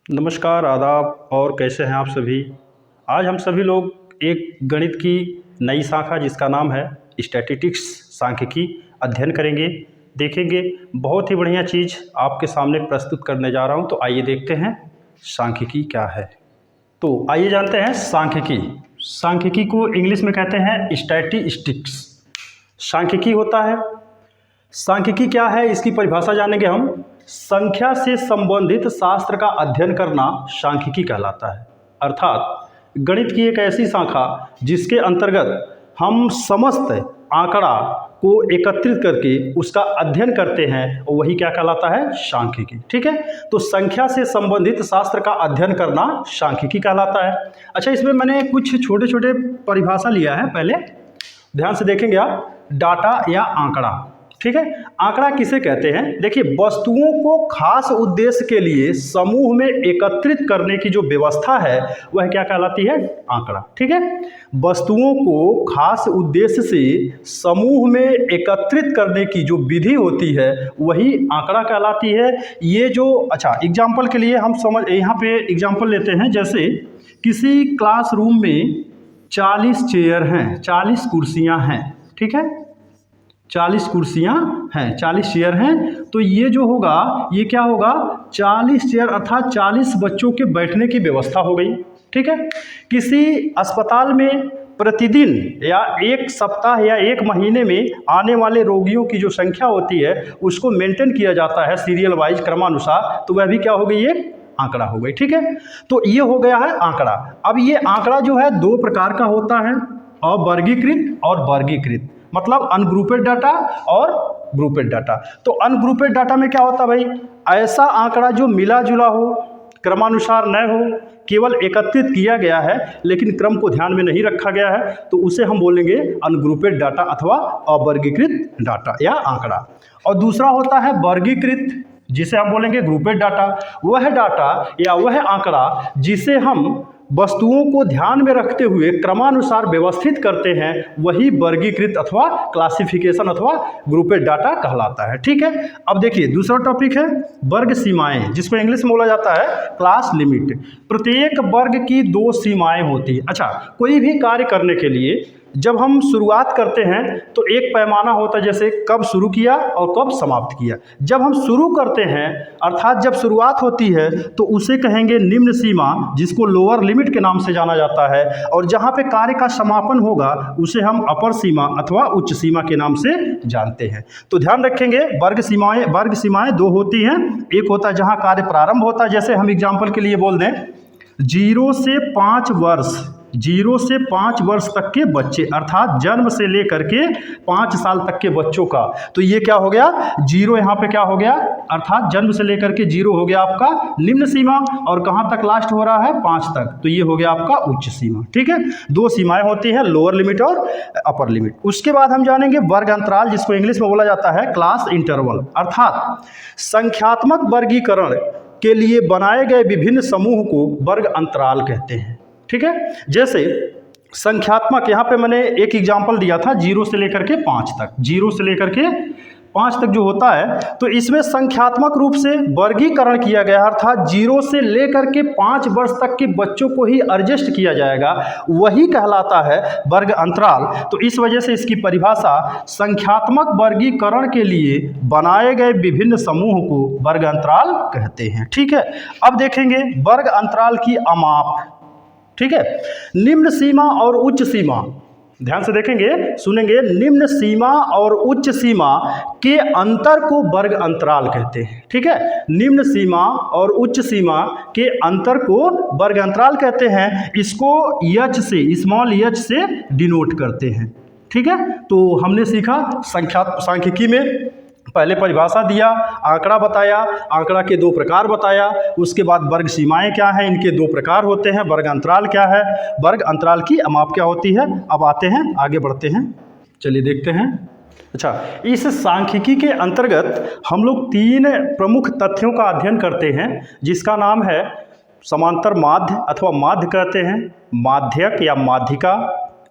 नमस्कार, आदाब और कैसे हैं आप सभी। आज हम सभी लोग एक गणित की नई शाखा जिसका नाम है स्टैटिस्टिक्स सांख्यिकी अध्ययन करेंगे, देखेंगे। बहुत ही बढ़िया चीज़ आपके सामने प्रस्तुत करने जा रहा हूं। तो आइए देखते हैं सांख्यिकी क्या है। तो आइए जानते हैं सांख्यिकी। सांख्यिकी को इंग्लिश में कहते हैं स्टैटिस्टिक्स। सांख्यिकी होता है, सांख्यिकी क्या है इसकी परिभाषा जानेंगे हम। संख्या से संबंधित शास्त्र का अध्ययन करना सांख्यिकी कहलाता है। अर्थात गणित की एक ऐसी शाखा जिसके अंतर्गत हम समस्त आंकड़ा को एकत्रित करके उसका अध्ययन करते हैं, वही क्या कहलाता है, सांख्यिकी। ठीक है, तो संख्या से संबंधित शास्त्र का अध्ययन करना सांख्यिकी कहलाता है। अच्छा, इसमें मैंने कुछ छोटे छोटे परिभाषा लिया है, पहले ध्यान से देखेंगे आप। डाटा या आंकड़ा, ठीक है। आंकड़ा किसे कहते हैं? देखिए, वस्तुओं को खास उद्देश्य के लिए समूह में एकत्रित करने की जो व्यवस्था है वह क्या कहलाती है, आंकड़ा। ठीक है, वस्तुओं को खास उद्देश्य से समूह में एकत्रित करने की जो विधि होती है वही आंकड़ा कहलाती है। ये जो, अच्छा एग्जाम्पल के लिए हम समझ, यहाँ पे एग्जाम्पल लेते हैं। जैसे किसी क्लासरूम में 40 चेयर हैं, 40 कुर्सियाँ हैं, ठीक है, 40 कुर्सियाँ हैं, 40 चेयर हैं। तो ये जो होगा, ये क्या होगा, 40 चेयर अर्थात 40 बच्चों के बैठने की व्यवस्था हो गई। ठीक है, किसी अस्पताल में प्रतिदिन या एक सप्ताह या एक महीने में आने वाले रोगियों की जो संख्या होती है उसको मेंटेन किया जाता है सीरियल वाइज, क्रमानुसार। तो वह भी क्या हो गई, एक आंकड़ा हो गई। ठीक है, तो ये हो गया है आंकड़ा। अब ये आंकड़ा जो है दो प्रकार का होता है, अवर्गीकृत और वर्गीकृत। मतलब अनग्रुपेड डाटा और ग्रुपेड डाटा। तो अनग्रुपेड डाटा में क्या होता है भाई, ऐसा आंकड़ा जो मिला जुला हो, क्रमानुसार न हो, केवल एकत्रित किया गया है लेकिन क्रम को ध्यान में नहीं रखा गया है, तो उसे हम बोलेंगे अनग्रुपेड डाटा अथवा अवर्गीकृत डाटा या आंकड़ा। और दूसरा होता है वर्गीकृत, जिसे हम बोलेंगे ग्रुपेड डाटा। वह डाटा या वह आंकड़ा जिसे हम वस्तुओं को ध्यान में रखते हुए क्रमानुसार व्यवस्थित करते हैं, वही वर्गीकृत अथवा क्लासिफिकेशन अथवा ग्रुपेड डाटा कहलाता है। ठीक है, अब देखिए दूसरा टॉपिक है वर्ग सीमाएं, जिसको इंग्लिश में बोला जाता है क्लास लिमिट। प्रत्येक वर्ग की दो सीमाएं होती है। अच्छा, कोई भी कार्य करने के लिए जब हम शुरुआत करते हैं तो एक पैमाना होता है, जैसे कब शुरू किया और कब समाप्त किया। जब हम शुरू करते हैं अर्थात जब शुरुआत होती है तो उसे कहेंगे निम्न सीमा, जिसको लोअर लिमिट के नाम से जाना जाता है। और जहाँ पे कार्य का समापन होगा उसे हम अपर सीमा अथवा उच्च सीमा के नाम से जानते हैं। तो ध्यान रखेंगे, वर्ग सीमाएं दो होती हैं। एक होता है जहाँ कार्य प्रारंभ होता है, जैसे हम एग्जाम्पल के लिए बोल दें 0 से 5 वर्ष, 0 से 5 वर्ष तक के बच्चे, अर्थात जन्म से लेकर के 5 साल तक के बच्चों का। तो ये क्या हो गया, 0 यहाँ पे क्या हो गया, अर्थात जन्म से लेकर के 0 हो गया आपका निम्न सीमा, और कहाँ तक लास्ट हो रहा है, 5 तक, तो ये हो गया आपका उच्च सीमा। ठीक है, दो सीमाएं होती हैं, लोअर लिमिट और अपर लिमिट। उसके बाद हम जानेंगे वर्ग अंतराल, जिसको इंग्लिश में बोला जाता है क्लास इंटरवल। अर्थात संख्यात्मक वर्गीकरण के लिए बनाए गए विभिन्न समूह को वर्ग अंतराल कहते हैं। ठीक है, जैसे संख्यात्मक, यहाँ पे मैंने एक एग्जाम्पल दिया था 0 से लेकर के 5 तक, 0 से लेकर के 5 तक जो होता है, तो इसमें संख्यात्मक रूप से वर्गीकरण किया गया, अर्थात 0 से लेकर के 5 वर्ष तक के बच्चों को ही एडजस्ट किया जाएगा, वही कहलाता है वर्ग अंतराल। तो इस वजह से इसकी परिभाषा संख्यात्मक वर्गीकरण के लिए बनाए गए विभिन्न समूह को वर्ग अंतराल कहते हैं। ठीक है, अब देखेंगे वर्ग अंतराल की अमाप। ठीक है, निम्न सीमा और उच्च सीमा, ध्यान से देखेंगे, सुनेंगे। निम्न सीमा और उच्च सीमा के अंतर को वर्ग अंतराल कहते हैं। ठीक है, निम्न सीमा और उच्च सीमा के अंतर को वर्ग अंतराल कहते हैं। इसको एच से, स्मॉल एच से डिनोट करते हैं। ठीक है, तो हमने सीखा सांख्यिकी में पहले परिभाषा दिया, आंकड़ा बताया, आंकड़ा के दो प्रकार बताया। उसके बाद वर्ग सीमाएं क्या हैं, इनके दो प्रकार होते हैं। वर्ग अंतराल क्या है, वर्ग अंतराल की अमाप क्या होती है। अब आते हैं, आगे बढ़ते हैं, चलिए देखते हैं। अच्छा, इस सांख्यिकी के अंतर्गत हम लोग 3 प्रमुख तथ्यों का अध्ययन करते हैं, जिसका नाम है समांतर माध्य अथवा माध्य कहते हैं, माध्यक या माध्यिका,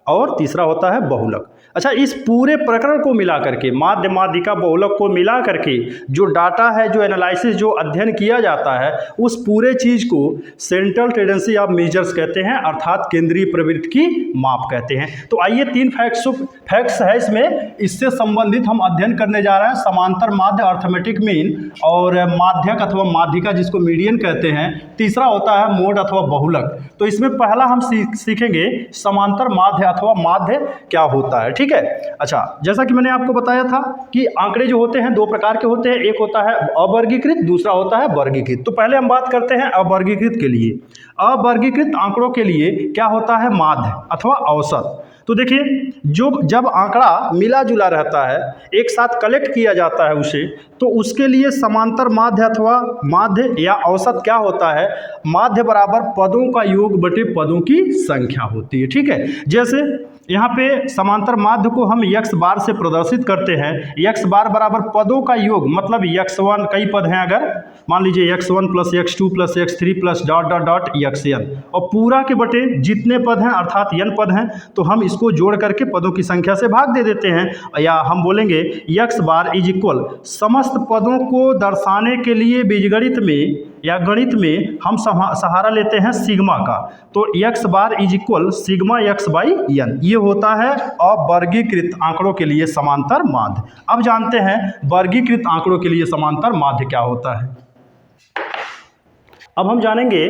और तीसरा होता है बहुलक। अच्छा, इस पूरे प्रकरण को मिला करके, माध्य, माध्यिका, बहुलक को मिला करके जो डाटा है, जो एनालिसिस, जो अध्ययन किया जाता है, उस पूरे चीज़ को सेंट्रल टेंडेंसी ऑफ मेजर्स कहते हैं, अर्थात केंद्रीय प्रवृत्ति की माप कहते हैं। तो आइए 3 फैक्ट्स है इसमें, इससे संबंधित हम अध्ययन करने जा रहे हैं। समांतर माध्य, अर्थमेटिक मीन, और माध्यक अथवा माध्यिका जिसको मीडियन कहते हैं। तीसरा होता है मोड अथवा बहुलक। तो इसमें पहला हम सीखेंगे समांतर माध्य अथवा माध्य क्या होता है। ठीक है। अच्छा, जैसा कि मैंने आपको बताया था कि आंकड़े जो होते हैं 2 प्रकार के होते हैं, एक होता है अवर्गीकृत, दूसरा होता है वर्गीकृत। तो पहले हम बात करते हैं अवर्गीकृत के लिए। अवर्गीकृत आंकड़ों के लिए क्या होता है, माध्य अथवा औसत। तो देखिए, जब आंकड़ा मिला जुला रहता है, एक साथ कलेक्ट किया जाता है उसे, तो उसके लिए समांतर माध्य अथवा माध्य या औसत क्या होता है, माध्य बराबर पदों का योग बटे पदों की संख्या होती है। ठीक है। जैसे यहाँ पे समांतर माध्य को हम x बार से प्रदर्शित करते हैं। x बार बराबर पदों का योग, मतलब x1, कई पद हैं, अगर मान लीजिए x1 plus x2 plus x3 plus dot dot dot xn, और पूरा के बटे जितने पद हैं अर्थात n पद हैं, तो हम इसको जोड़ करके पदों की संख्या से भाग दे देते हैं। या हम बोलेंगे x बार इज इक्वल, समस्त पदों को दर्शाने के लिए बीजगणित में या गणित में हम सहारा लेते हैं सिग्मा का। तो x bar is equal sigma x by n, ये होता है अवर्गीकृत आंकड़ों के लिए समांतर माध्य। अब जानते हैं वर्गीकृत आंकड़ों के लिए समांतर माध्य क्या होता है। अब हम जानेंगे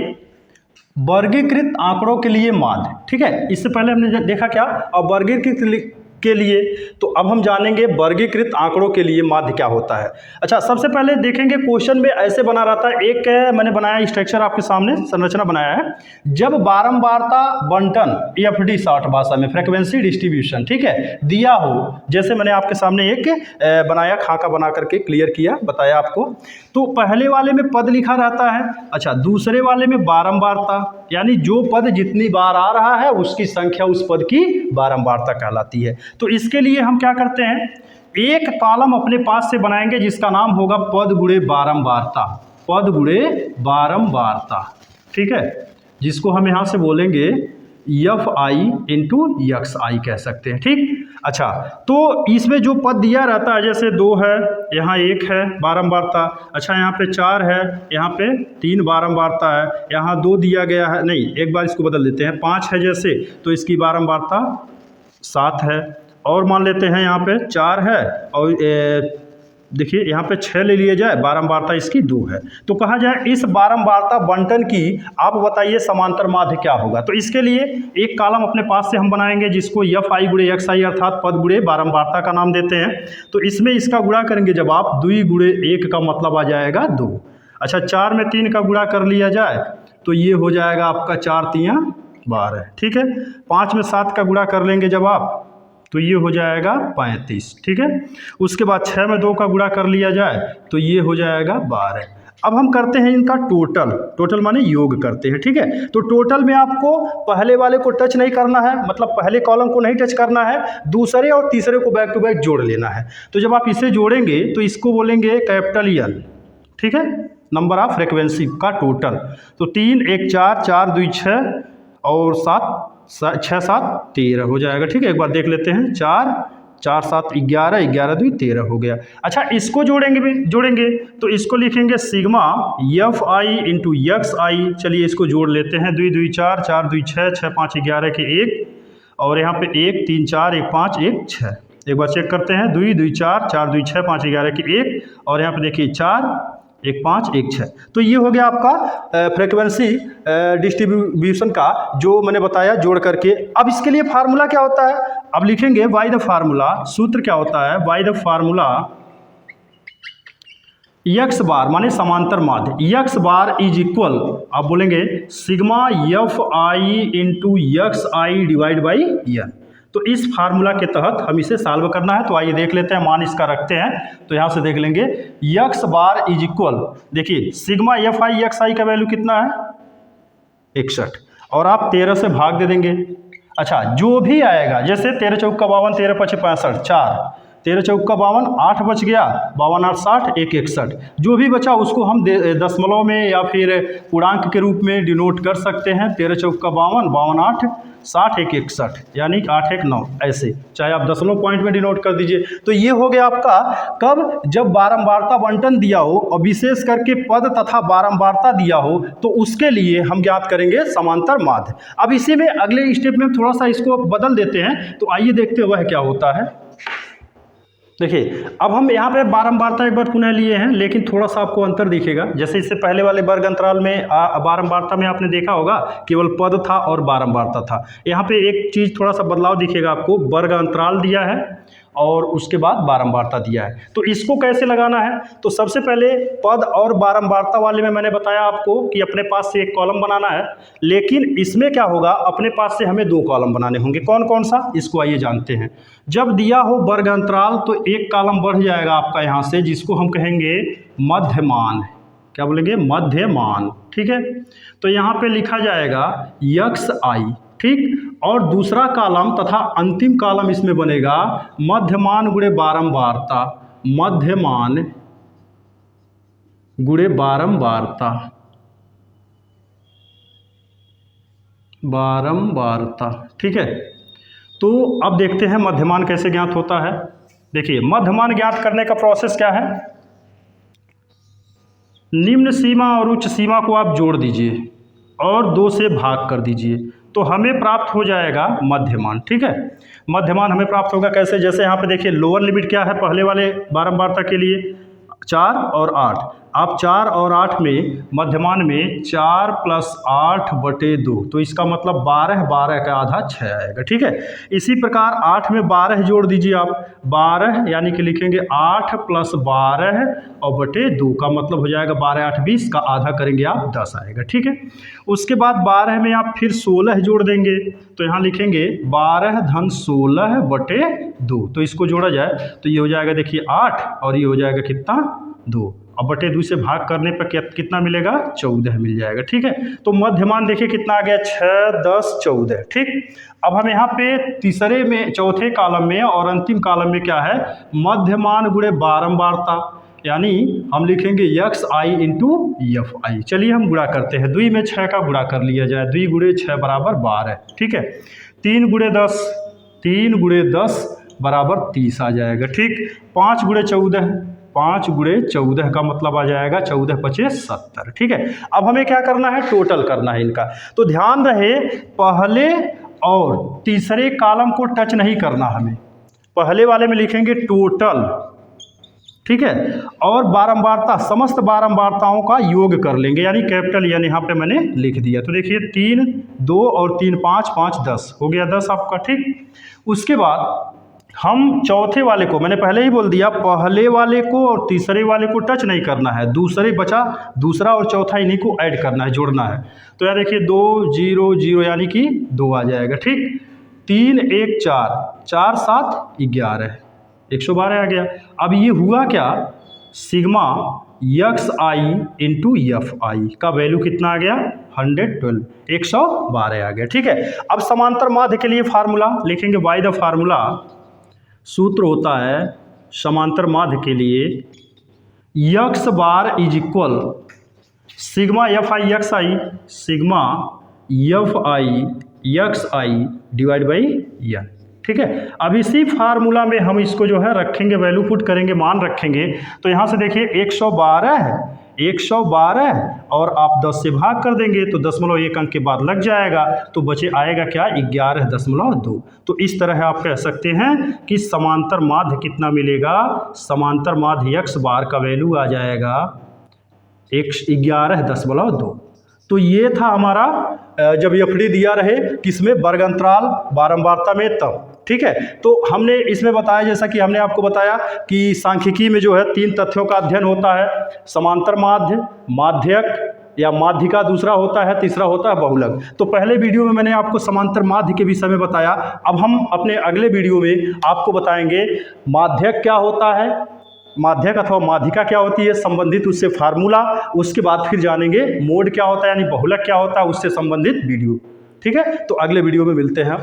वर्गीकृत आंकड़ों के लिए माध्य। ठीक है। इससे पहले हमने देखा क्या अवर्गीकृत के लिए, तो अब हम जानेंगे वर्गीकृत आंकड़ों के लिए माध्य क्या होता है। अच्छा, सबसे पहले देखेंगे क्वेश्चन में ऐसे बना रहता है, एक मैंने बनाया स्ट्रक्चर आपके सामने, संरचना बनाया है। जब बारंबारता बंटन FD शॉर्ट भाषा में फ्रीक्वेंसी डिस्ट्रीब्यूशन, ठीक है, दिया हो, जैसे मैंने आपके सामने एक बनाया, खाका बना करके क्लियर किया, बताया आपको। तो पहले वाले में पद लिखा रहता है। अच्छा, दूसरे वाले में बारंबारता, यानी जो पद जितनी बार आ रहा है उसकी संख्या उस पद की बारंबारता कहलाती है। तो इसके लिए हम क्या करते हैं, एक कॉलम अपने पास से बनाएंगे जिसका नाम होगा पद गुणे बारंबारता, पद गुणे बारंबारता। ठीक है, जिसको हम यहां से बोलेंगे FI इंटू XI कह सकते हैं। ठीक। अच्छा, तो इसमें जो पद दिया रहता है, जैसे 2 है, यहाँ 1 है बारंबारता, अच्छा यहाँ पे 4 है, यहाँ पे 3 बारंबारता है, यहाँ 2 दिया गया है, नहीं एक बार इसको बदल देते हैं, 5 है जैसे, तो इसकी बारंबारता 7 है, और मान लेते हैं यहाँ पे 4 है, और देखिए यहाँ पे 6 ले लिया जाए, बारंबारता इसकी 2 है। तो कहा जाए इस बारंबारता बंटन की आप बताइए समांतर माध्य क्या होगा। तो इसके लिए एक कॉलम अपने पास से हम बनाएंगे जिसको FI गुणे XI अर्थात पद गुणे बारंबारता का नाम देते हैं। तो इसमें इसका गुणा करेंगे जब आप, 2 गुणे 1 का मतलब आ जाएगा 2। अच्छा, 4 में 3 का गुणा कर लिया जाए तो ये हो जाएगा आपका 4 3 12। ठीक है। 5 में 7 का गुणा कर लेंगे जब आप, तो ये हो जाएगा 35। ठीक है। उसके बाद 6 में 2 का गुणा कर लिया जाए तो ये हो जाएगा 12। अब हम करते हैं इनका टोटल माने योग करते हैं। ठीक है। तो टोटल में आपको पहले वाले को टच नहीं करना है, मतलब पहले कॉलम को नहीं टच करना है, दूसरे और तीसरे को बैक टू बैक जोड़ लेना है। तो जब आप इसे जोड़ेंगे तो इसको बोलेंगे कैपिटल N। ठीक है, नंबर ऑफ फ्रीक्वेंसी का टोटल। तो 3 1 4 4 2 6 और 7 6 7 13 हो जाएगा। ठीक है, एक बार देख लेते हैं, 4 4 7 11 11 2 13 हो गया। अच्छा, इसको जोड़ेंगे तो इसको लिखेंगे सिग्मा FI इंटू XI। चलिए इसको जोड़ लेते हैं, 2 2 4 4 2 6 6 5 11 के 1, और यहाँ पे 1 3 4 1 5 1 6। एक बार चेक करते हैं, 2 2 4 4 2 6 5 11 के 1, और यहाँ पे देखिए 4 1 5 1 6। तो ये हो गया आपका फ्रीक्वेंसी डिस्ट्रीब्यूशन का जो मैंने बताया जोड़ करके। अब इसके लिए फार्मूला क्या होता है, अब लिखेंगे बाय द फार्मूला। सूत्र क्या होता है, बाय द फार्मूला x बार माने समांतर माध्य, x बार इज इक्वल, आप बोलेंगे sigma FI into XI divide by N। तो इस फार्मूला के तहत हम इसे सॉल्व करना है। तो आइए देख लेते हैं, मान इसका रखते हैं, तो यहाँ से देख लेंगे x बार इज इक्वल, देखिए सिग्मा FI XI का वैल्यू कितना है 61, और आप 13 से भाग दे देंगे। अच्छा, जो भी आएगा, जैसे 13 चौक 52 13 5 65 4, 13 चौका 52, 8 बच गया, 52 8 60, 1 61, जो भी बचा उसको हम दशमलव में या फिर पूर्णांक के रूप में डिनोट कर सकते हैं। 13 चौका 52, 52 8 60, 1 61, यानी 8 1 9, ऐसे चाहे आप दशमलव पॉइंट में डिनोट कर दीजिए। तो ये हो गया आपका कब, जब बारंबारता बंटन दिया हो और विशेष करके पद तथा बारंबारता दिया हो, तो उसके लिए हम ज्ञात करेंगे समांतर माध्य। अब इसी में अगले स्टेप में थोड़ा सा इसको बदल देते हैं, तो आइए देखते हैं वह क्या होता है। देखिए, अब हम यहाँ पे बारंबारता एक बार पुनः लिए हैं, लेकिन थोड़ा सा आपको अंतर दिखेगा। जैसे इससे पहले वाले वर्ग अंतराल में बारंबारता में आपने देखा होगा केवल पद था और बारंबारता था। यहाँ पे एक चीज़ थोड़ा सा बदलाव दिखेगा आपको, वर्ग अंतराल दिया है और उसके बाद बारंबारता दिया है। तो इसको कैसे लगाना है, तो सबसे पहले पद और बारंबारता वाले में मैंने बताया आपको कि अपने पास से एक कॉलम बनाना है, लेकिन इसमें क्या होगा, अपने पास से हमें 2 कॉलम बनाने होंगे। कौन कौन सा, इसको आइए जानते हैं। जब दिया हो वर्ग अंतराल तो एक कॉलम बढ़ जाएगा आपका यहाँ से, जिसको हम कहेंगे मध्यमान। क्या बोलेंगे, मध्यमान। ठीक है, तो यहाँ पे लिखा जाएगा xi, ठीक, और दूसरा कॉलम तथा अंतिम कॉलम इसमें बनेगा मध्यमान गुणे बारंबारता, मध्यमान गुणे बारंबारता, बारंबारता। ठीक है, तो अब देखते हैं मध्यमान कैसे ज्ञात होता है। देखिए, मध्यमान ज्ञात करने का प्रोसेस क्या है, निम्न सीमा और उच्च सीमा को आप जोड़ दीजिए और 2 से भाग कर दीजिए, तो हमें प्राप्त हो जाएगा मध्यमान। ठीक है, मध्यमान हमें प्राप्त होगा कैसे, जैसे यहाँ पे देखिए लोअर लिमिट क्या है पहले वाले बारंबारता के लिए, 4 और 8। आप 4 और 8 में मध्यमान में 4 + 8/2, तो इसका मतलब 12, 12 का आधा 6 आएगा। ठीक है, इसी प्रकार 8 में 12 जोड़ दीजिए आप, 12 यानी कि लिखेंगे 8 + 12 और बटे 2 का मतलब हो जाएगा 12 8 20, का आधा करेंगे आप 10 आएगा। ठीक है, उसके बाद 12 में आप फिर 16 जोड़ देंगे, तो यहाँ लिखेंगे 12 धन 16/2, तो इसको जोड़ा जाए तो ये हो जाएगा देखिए 8 और ये हो जाएगा कितना 2, अब बटे 2 से भाग करने पर कितना मिलेगा, 14 मिल जाएगा। ठीक है, तो मध्यमान देखिए कितना आ गया, 6 10 14। ठीक, अब हम यहाँ पे तीसरे में, चौथे कॉलम में और अंतिम कॉलम में क्या है, मध्यमान गुणे बारंबारता, यानी हम लिखेंगे xi × fi। चलिए हम गुणा करते हैं, 2 में 6 का गुणा कर लिया जाए, 2 × 6 = 12। ठीक है, 3 × 10, 3 × 10 = 30 आ जाएगा। ठीक, 5 × 14, 5 × 14 का मतलब आ जाएगा 14 25 70। ठीक है, अब हमें क्या करना है, टोटल करना है इनका। तो ध्यान रहे, पहले और तीसरे कॉलम को टच नहीं करना हमें, पहले वाले में लिखेंगे टोटल। ठीक है, और बारंबारता, समस्त बारंबारताओं का योग कर लेंगे, यानी कैपिटल यानी यहाँ पे मैंने लिख दिया। तो देखिए 3 2 और 3 5 5 10 हो गया 10 आपका। ठीक, उसके बाद हम चौथे वाले को, मैंने पहले ही बोल दिया, पहले वाले को और तीसरे वाले को टच नहीं करना है, दूसरे बचा, दूसरा और चौथा इन्हीं को ऐड करना है, जोड़ना है। तो यहाँ देखिए 2 0 0 यानी कि 2 आ जाएगा। ठीक, 3 1 4, 4 7 11, 112 आ गया। अब ये हुआ क्या, सिग्मा xi × fi का वैल्यू कितना आ गया, 112, 112 आ गया। ठीक है, अब समांतर माध्य के लिए फार्मूला लिखेंगे, बाय द फार्मूला, सूत्र होता है समांतर माध्य के लिए x बार = sigma fi xi, sigma fi xi / n। ठीक है, अब इसी फार्मूला में हम इसको जो है रखेंगे, वैल्यू पुट करेंगे, मान रखेंगे। तो यहाँ से देखिए 112 है, 112 और आप 10 से भाग कर देंगे तो 0.1 अंक के बाद लग जाएगा, तो बचे आएगा क्या, 11.2। तो इस तरह आप कह सकते हैं कि समांतर माध्य कितना मिलेगा, समांतर माध्य x बार का वैल्यू आ जाएगा 11.2। तो ये था हमारा जब एफडी दिया रहे किसमें, वर्ग अंतराल बारंबारता में, तब। ठीक है, तो हमने इसमें बताया, जैसा कि हमने आपको बताया कि सांख्यिकी में जो है 3 तथ्यों का अध्ययन होता है, समांतर माध्य, माध्यक या माध्यिका दूसरा होता है, तीसरा होता है बहुलक। तो पहले वीडियो में मैंने आपको समांतर माध्य के विषय में बताया, अब हम अपने अगले वीडियो में आपको बताएंगे माध्यक क्या होता है, माध्यक अथवा माध्यिका क्या होती है, संबंधित उससे फार्मूला, उसके बाद फिर जानेंगे मोड क्या होता है यानी बहुलक क्या होता है, उससे संबंधित वीडियो। ठीक है, तो अगले वीडियो में मिलते हैं।